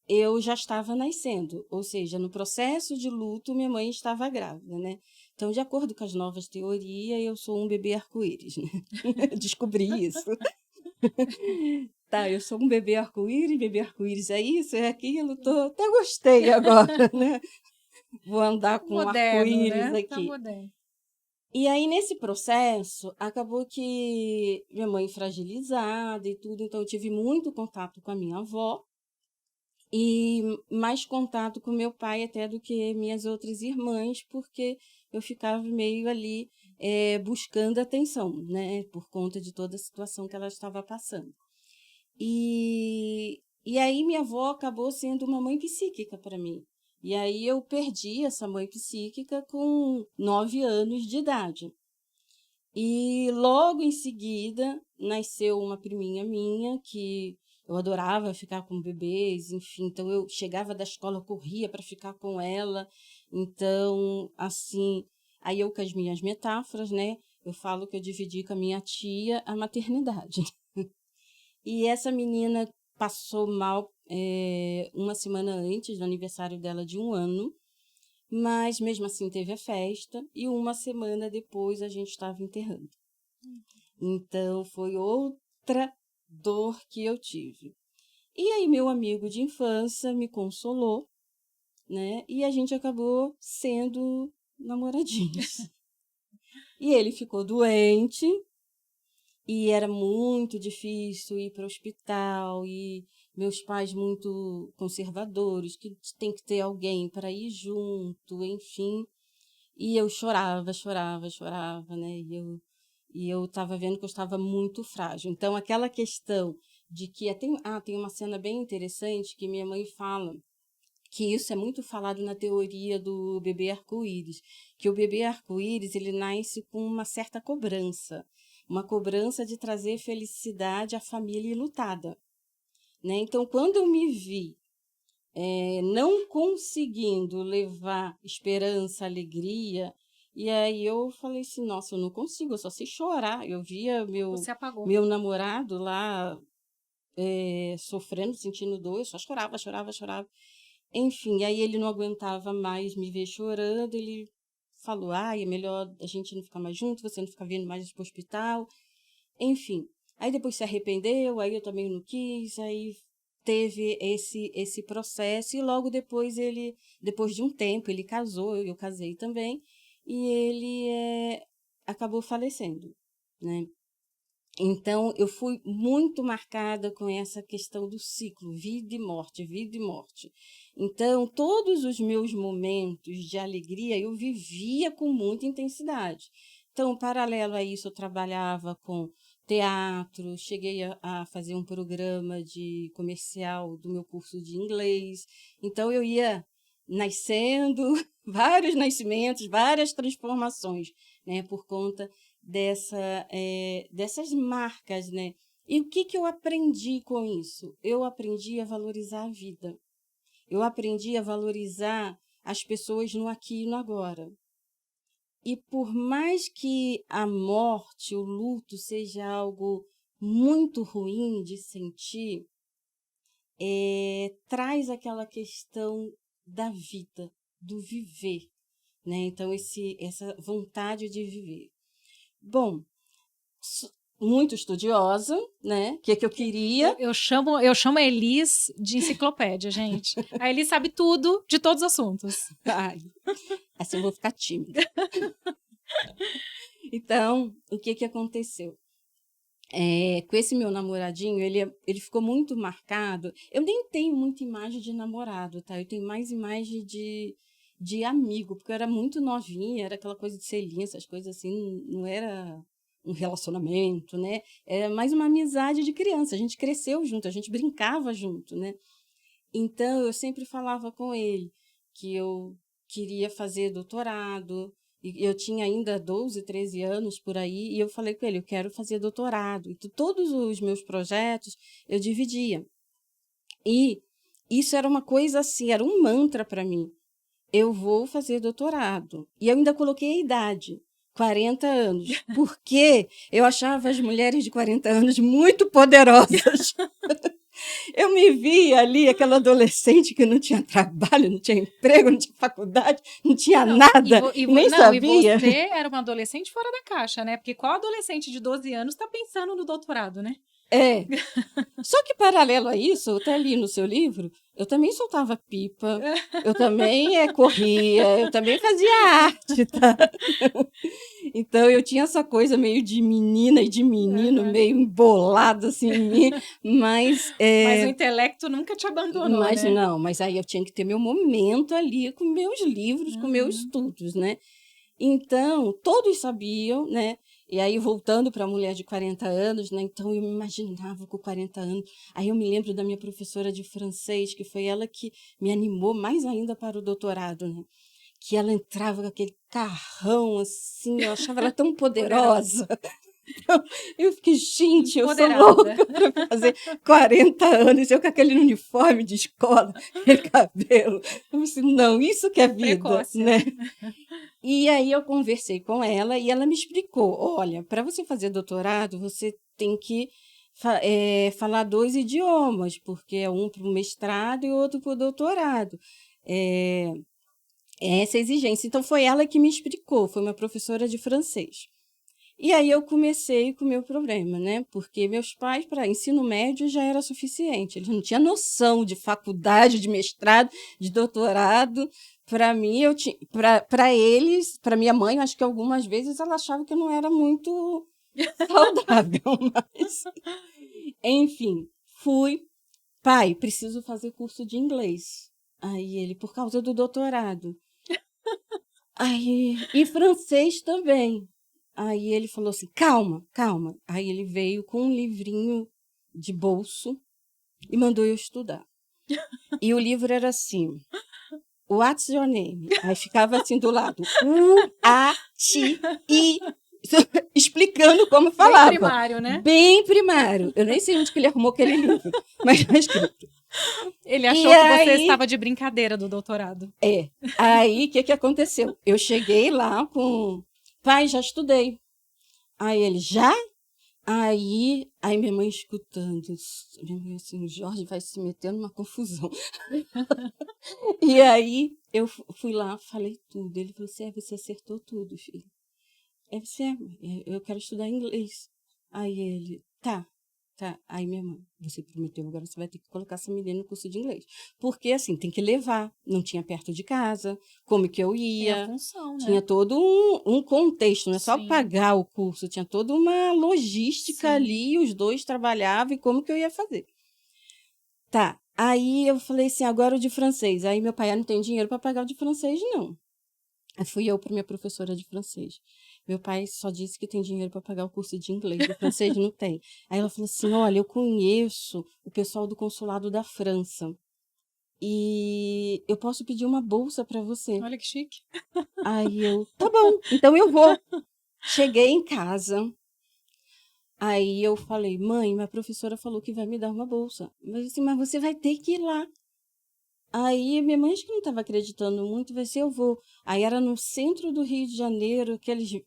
eu já estava nascendo, ou seja, no processo de luto, minha mãe estava grávida, né? Então, de acordo com as novas teorias, eu sou um bebê arco-íris, né? Descobri isso. Tá, eu sou um bebê arco-íris é isso, é aquilo, até gostei agora, né? Vou andar com um Moderno, arco-íris né? Tá aqui. moderno. E aí, nesse processo, acabou que minha mãe fragilizada e tudo, então eu tive muito contato com a minha avó, e mais contato com meu pai até do que minhas outras irmãs, porque eu ficava meio ali buscando atenção, né, por conta de toda a situação que ela estava passando. E aí minha avó acabou sendo uma mãe psíquica para mim. E aí eu perdi essa mãe psíquica com 9 anos de idade. E logo em seguida nasceu uma priminha minha que eu adorava ficar com bebês, enfim, então eu chegava da escola, corria para ficar com ela. Então, assim, aí eu com as minhas metáforas, né? Eu falo que eu dividi com a minha tia a maternidade. E essa menina passou mal uma semana antes do aniversário dela de 1 ano, mas mesmo assim teve a festa e uma semana depois a gente estava enterrando. Então foi outra dor que eu tive. E aí meu amigo de infância me consolou, né? E a gente acabou sendo namoradinhos. E ele ficou doente e era muito difícil ir para o hospital e meus pais muito conservadores, que tem que ter alguém para ir junto, enfim. E eu chorava, né? E eu estava vendo que eu estava muito frágil. Então, aquela questão de que... tem uma cena bem interessante que minha mãe fala, que isso é muito falado na teoria do bebê arco-íris, que o bebê arco-íris ele nasce com uma certa cobrança, uma cobrança de trazer felicidade à família enlutada, né? Então, quando eu me vi não conseguindo levar esperança, alegria, e aí eu falei assim, nossa, eu não consigo, eu só sei chorar. Eu via Você apagou. meu namorado lá sofrendo, sentindo dor, eu só chorava. Enfim, aí ele não aguentava mais me ver chorando, ele falou, é melhor a gente não ficar mais junto, você não ficar vindo mais para o hospital. Enfim, aí depois se arrependeu, aí eu também não quis, aí teve esse processo e logo depois depois de um tempo, ele casou, eu casei também, e ele acabou falecendo, né? Então, eu fui muito marcada com essa questão do ciclo, vida e morte, vida e morte. Então, todos os meus momentos de alegria eu vivia com muita intensidade. Então, paralelo a isso, eu trabalhava com teatro, cheguei a fazer um programa de comercial do meu curso de inglês. Então, eu ia nascendo, vários nascimentos, várias transformações, né, por conta dessas marcas, né? E o que eu aprendi com isso? Eu aprendi a valorizar a vida. Eu aprendi a valorizar as pessoas no aqui e no agora. E por mais que a morte, o luto, seja algo muito ruim de sentir, traz aquela questão da vida, do viver, né? Então, essa vontade de viver. Bom, muito estudiosa, né? O que eu queria? Eu chamo a Elis de enciclopédia, gente. A Elis sabe tudo de todos os assuntos. Ai, assim eu vou ficar tímida. Então, o que aconteceu? Com esse meu namoradinho, ele ficou muito marcado. Eu nem tenho muita imagem de namorado, tá? Eu tenho mais imagem de amigo, porque eu era muito novinha, era aquela coisa de selinha, essas coisas assim, não era um relacionamento, né? Era mais uma amizade de criança. A gente cresceu junto, a gente brincava junto, né? Então, eu sempre falava com ele que eu queria fazer doutorado. E eu tinha ainda 12, 13 anos por aí, e eu falei com ele, eu quero fazer doutorado. Então, todos os meus projetos eu dividia. E isso era uma coisa assim, era um mantra para mim. Eu vou fazer doutorado. E eu ainda coloquei a idade, 40 anos, porque eu achava as mulheres de 40 anos muito poderosas. Eu me via ali, aquela adolescente que não tinha trabalho, não tinha emprego, não tinha faculdade, não tinha nada, nem sabia. E você era uma adolescente fora da caixa, né? Porque qual adolescente de 12 anos está pensando no doutorado, né? É. Só que, paralelo a isso, até ali no seu livro, eu também soltava pipa, eu também corria, eu também fazia arte, tá? Então, eu tinha essa coisa meio de menina e de menino, meio embolado assim em mim, mas... Mas o intelecto nunca te abandonou, mas, né? Não, mas aí eu tinha que ter meu momento ali com meus livros, com meus estudos, né? Então, todos sabiam, né? E aí, voltando para a mulher de 40 anos, né? Então, eu me imaginava com 40 anos. Aí, eu me lembro da minha professora de francês, que foi ela que me animou mais ainda para o doutorado, né? Que ela entrava com aquele carrão, assim, eu achava ela tão poderosa. Eu fiquei, gente, eu sou louca para fazer 40 anos, eu com aquele uniforme de escola, aquele cabelo. Eu disse, não, isso que é vida, precoce, né? E aí eu conversei com ela e ela me explicou, olha, para você fazer doutorado, você tem que falar 2 idiomas, porque é um para o mestrado e outro para o doutorado. É essa a exigência. Então, foi ela que me explicou, foi uma professora de francês. E aí eu comecei com o meu problema, né? Porque meus pais, para ensino médio, já era suficiente. Eles não tinham noção de faculdade, de mestrado, de doutorado. Para mim, para eles, para minha mãe, acho que algumas vezes ela achava que eu não era muito saudável. Mas, enfim, fui. Pai, preciso fazer curso de inglês. Aí ele, por causa do doutorado. Aí, e francês também. Aí ele falou assim, calma, calma. Aí ele veio com um livrinho de bolso e mandou eu estudar. E o livro era assim, What's Your Name? Aí ficava assim do lado, U-A-T-I, explicando como falava. Bem primário, né? Bem primário. Eu nem sei onde que ele arrumou aquele livro, mas está escrito. Ele achou que você estava de brincadeira do doutorado. Aí, o que aconteceu? Eu cheguei lá com... Pai, já estudei. Aí ele, já? Aí minha mãe escutando. Minha mãe assim, Jorge vai se meter numa confusão. E aí eu fui lá, falei tudo. Ele falou assim, você acertou tudo, filho. Eu quero estudar inglês. Aí ele, tá. Aí minha mãe, você prometeu, agora você vai ter que colocar essa menina no curso de inglês. Porque, assim, tem que levar. Não tinha perto de casa, como que eu ia. É a função, né? Tinha todo um contexto, não é só pagar o curso. Tinha toda uma logística ali, os dois trabalhavam e como que eu ia fazer. Tá, aí eu falei assim, agora o de francês. Aí meu pai não tem dinheiro para pagar o de francês, não. Aí fui eu para minha professora de francês. Meu pai só disse que tem dinheiro para pagar o curso de inglês, o francês não tem. Aí ela falou assim, olha, eu conheço o pessoal do consulado da França e eu posso pedir uma bolsa para você. Olha que chique. Aí eu, tá bom, então eu vou. Cheguei em casa, aí eu falei, mãe, minha professora falou que vai me dar uma bolsa. Mas assim, mas você vai ter que ir lá. Aí minha mãe acho que não estava acreditando muito, vai ser eu vou. Aí era no centro do Rio de Janeiro,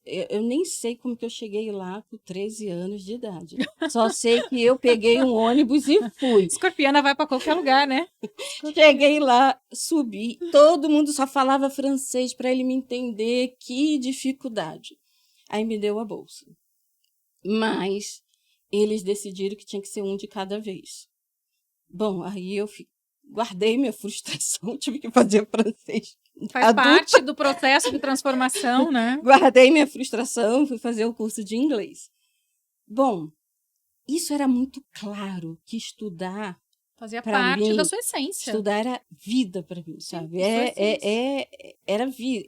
eu nem sei como que eu cheguei lá com 13 anos de idade. Só sei que eu peguei um ônibus e fui. Escorpiana vai para qualquer lugar, né? Cheguei lá, subi, todo mundo só falava francês para ele me entender, que dificuldade. Aí me deu a bolsa. Mas eles decidiram que tinha que ser um de cada vez. Bom, aí eu guardei minha frustração, tive que fazer francês. Faz adulta. Parte do processo de transformação, né? Guardei minha frustração, fui fazer o curso de inglês. Bom, isso era muito claro, que estudar fazia parte mim, da sua essência. Estudar era vida para mim, sabe? Sim,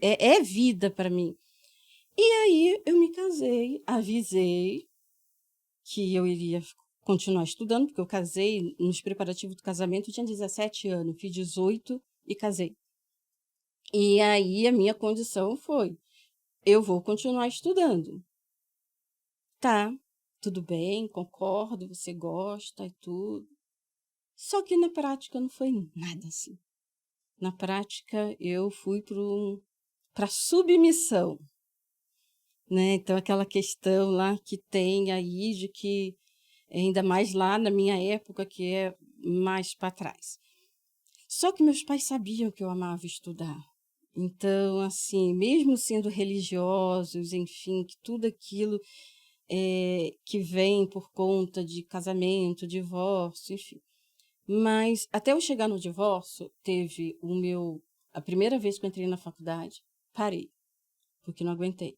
é vida para mim. E aí eu me casei, avisei que eu iria continuar estudando, porque eu casei nos preparativos do casamento, eu tinha 17 anos, fiz 18 e casei. E aí a minha condição foi, eu vou continuar estudando. Tá, tudo bem, concordo, você gosta e tudo. Só que na prática não foi nada assim. Na prática eu fui para submissão, né? Então aquela questão lá que tem aí de que ainda mais lá na minha época, que é mais para trás. Só que meus pais sabiam que eu amava estudar. Então, assim, mesmo sendo religiosos, enfim, que tudo aquilo que vem por conta de casamento, divórcio, enfim. Mas até eu chegar no divórcio, teve a primeira vez que eu entrei na faculdade, parei, porque não aguentei.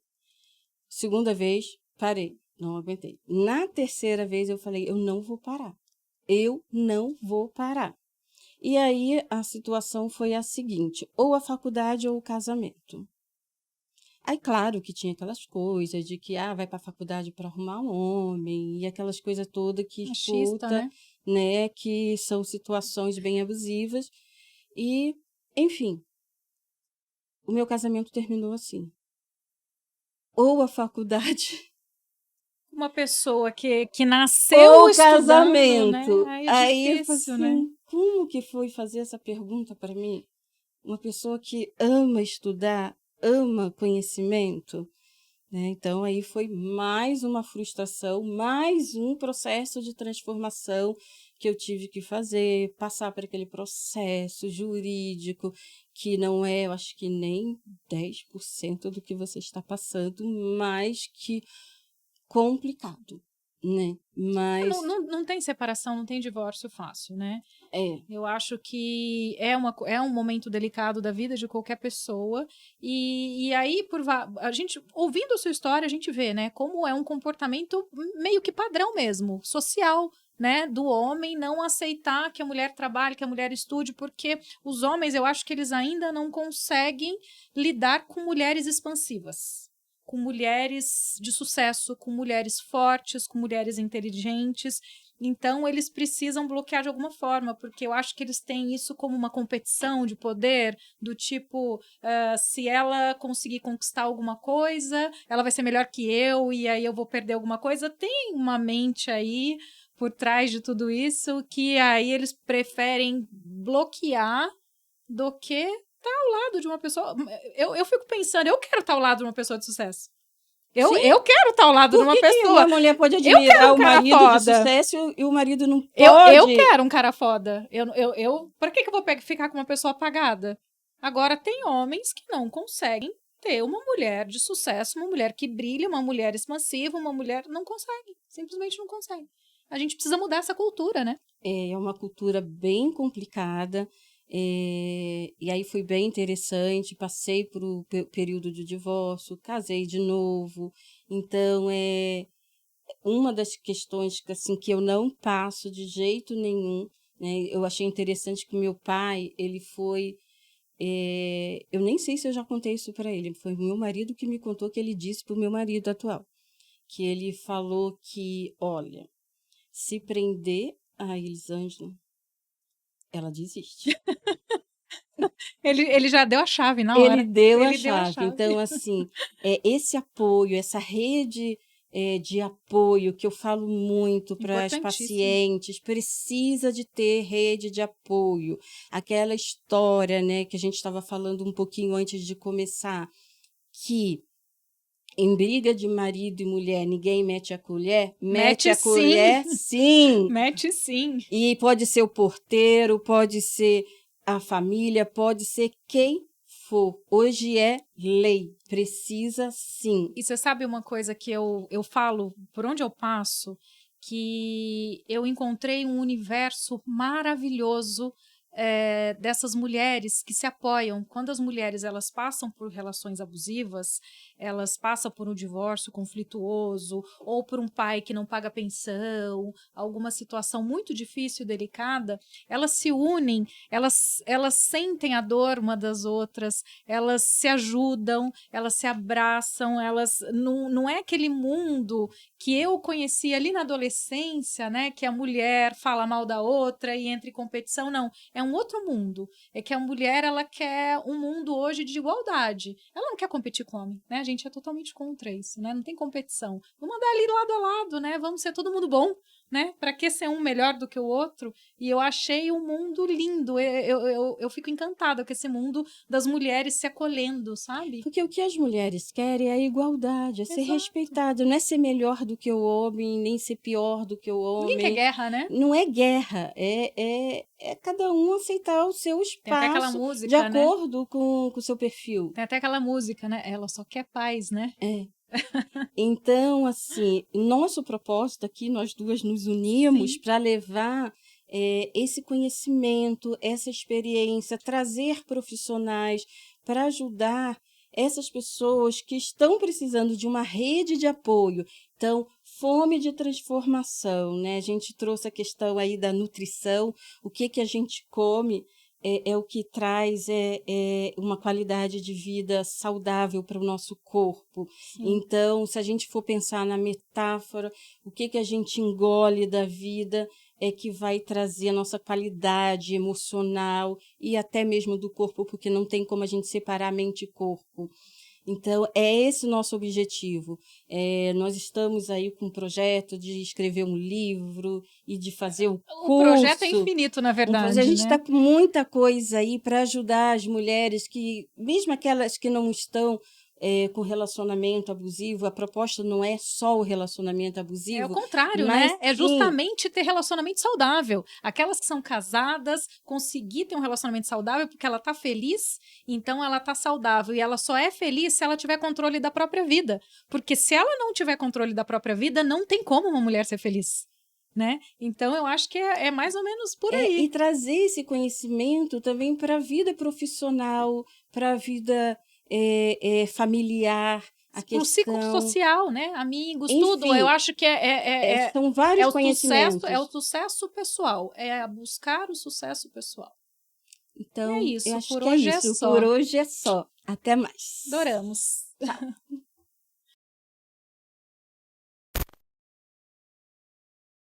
Segunda vez, parei, não aguentei. Na terceira vez eu falei, eu não vou parar. Eu não vou parar. E aí a situação foi a seguinte, ou a faculdade ou o casamento. Aí, claro que tinha aquelas coisas de que vai para a faculdade para arrumar um homem, e aquelas coisas todas que Machista, escuta, né, que são situações bem abusivas. E, enfim, o meu casamento terminou assim. Ou a faculdade Uma pessoa que nasceu ou estudando, casamento. né? É Aí eu falei difícil, né? assim, como que foi fazer essa pergunta para mim? Uma pessoa que ama estudar, ama conhecimento, né? Então aí foi mais uma frustração, mais um processo de transformação que eu tive que fazer, passar por aquele processo jurídico que não é, eu acho que nem 10% do que você está passando, mas que complicado, né? Mas Não tem separação, não tem divórcio fácil, né? é, Eu acho que é um momento delicado da vida de qualquer pessoa. E aí, a gente, ouvindo a sua história, a gente vê, né, como é um comportamento meio que padrão mesmo, social, né, do homem não aceitar que a mulher trabalhe, que a mulher estude, porque os homens, eu acho que eles ainda não conseguem lidar com mulheres expansivas. Com mulheres de sucesso, com mulheres fortes, com mulheres inteligentes. Então, eles precisam bloquear de alguma forma, porque eu acho que eles têm isso como uma competição de poder, do tipo, se ela conseguir conquistar alguma coisa, ela vai ser melhor que eu, e aí eu vou perder alguma coisa. Tem uma mente aí por trás de tudo isso, que aí eles preferem bloquear do que estar ao lado de uma pessoa. Eu fico pensando, eu quero estar ao lado de uma pessoa de sucesso. sim. Eu quero estar ao lado de Por uma que pessoa. uma mulher pode Eu quero admirar um o cara marido de foda. sucesso e o marido não Eu pode? quero um cara foda. Pra que eu vou ficar com uma pessoa apagada? Agora, tem homens que não conseguem ter uma mulher de sucesso, uma mulher que brilha, uma mulher expansiva, uma mulher. Não consegue. Simplesmente não consegue. A gente precisa mudar essa cultura, né? É uma cultura bem complicada, e aí foi bem interessante, passei por o período de divórcio, casei de novo, então uma das questões que, assim, que eu não passo de jeito nenhum, né? Eu achei interessante que meu pai, ele foi, eu nem sei se eu já contei isso para ele, foi meu marido que me contou, que ele disse para o meu marido atual, que ele falou que, olha, se prender a Elisângela, ela desiste. Ele já deu a chave na Ele hora. deu a Ele deu a chave. chave. Então, assim, esse apoio, essa rede de apoio que eu falo muito para as Importantíssimo. pacientes, precisa de ter rede de apoio. Aquela história, né, que a gente estava falando um pouquinho antes de começar, que em briga de marido e mulher ninguém mete a colher, mete Mete a sim. colher sim. Mete sim. E pode ser o porteiro, pode ser a família, pode ser quem for. Hoje é lei, precisa sim. E você sabe uma coisa que eu falo por onde eu passo, que eu encontrei um universo maravilhoso dessas mulheres que se apoiam. Quando as mulheres elas passam por relações abusivas, elas passam por um divórcio conflituoso, ou por um pai que não paga pensão, alguma situação muito difícil e delicada, elas se unem, elas sentem a dor uma das outras, elas se ajudam, elas se abraçam, elas não é aquele mundo que eu conheci ali na adolescência, né, que a mulher fala mal da outra e entra em competição, não, é um outro mundo, é que a mulher, ela quer um mundo hoje de igualdade, ela não quer competir com o homem, né, a gente é totalmente contra isso, né, não tem competição, vamos andar ali lado a lado, né, vamos ser todo mundo bom, né, para que ser um melhor do que o outro, e eu achei um mundo lindo, eu fico encantada com esse mundo das mulheres se acolhendo, sabe? Porque o que as mulheres querem é a igualdade, é ser respeitado, não é ser melhor do que o homem, nem ser pior do que o homem. Ninguém quer guerra, né? Não é guerra, é cada um aceitar o seu espaço tem até aquela música, de acordo, né, com o seu perfil. Tem até aquela música, né? Ela só quer paz, né? Então, assim, nosso propósito aqui, nós duas nos unimos para levar esse conhecimento, essa experiência, trazer profissionais para ajudar essas pessoas que estão precisando de uma rede de apoio. Então, fome de transformação, né? A gente trouxe a questão aí da nutrição, o que a gente come é o que traz uma qualidade de vida saudável para o nosso corpo. Sim. Então, se a gente for pensar na metáfora, o que a gente engole da vida é que vai trazer a nossa qualidade emocional e até mesmo do corpo, porque não tem como a gente separar mente e corpo. Então, é esse o nosso objetivo. Nós estamos aí com um projeto de escrever um livro e de fazer o curso. O projeto é infinito, na verdade. A gente está com muita coisa aí para ajudar as mulheres que, mesmo aquelas que não estão com relacionamento abusivo, a proposta não é só o relacionamento abusivo. É o contrário, né? É justamente ter relacionamento saudável. Aquelas que são casadas, conseguir ter um relacionamento saudável porque ela tá feliz, então ela tá saudável. E ela só é feliz se ela tiver controle da própria vida. Porque se ela não tiver controle da própria vida, não tem como uma mulher ser feliz. Né? Então, eu acho que é mais ou menos por aí. E trazer esse conhecimento também para a vida profissional, para a vida familiar, o ciclo social, né? Amigos, enfim, tudo. Eu acho que são vários conhecimentos. É o sucesso pessoal, é buscar o sucesso pessoal. Então, é isso. Eu acho por que hoje é isso. Só. Por hoje é só. Até mais. Adoramos. Tchau.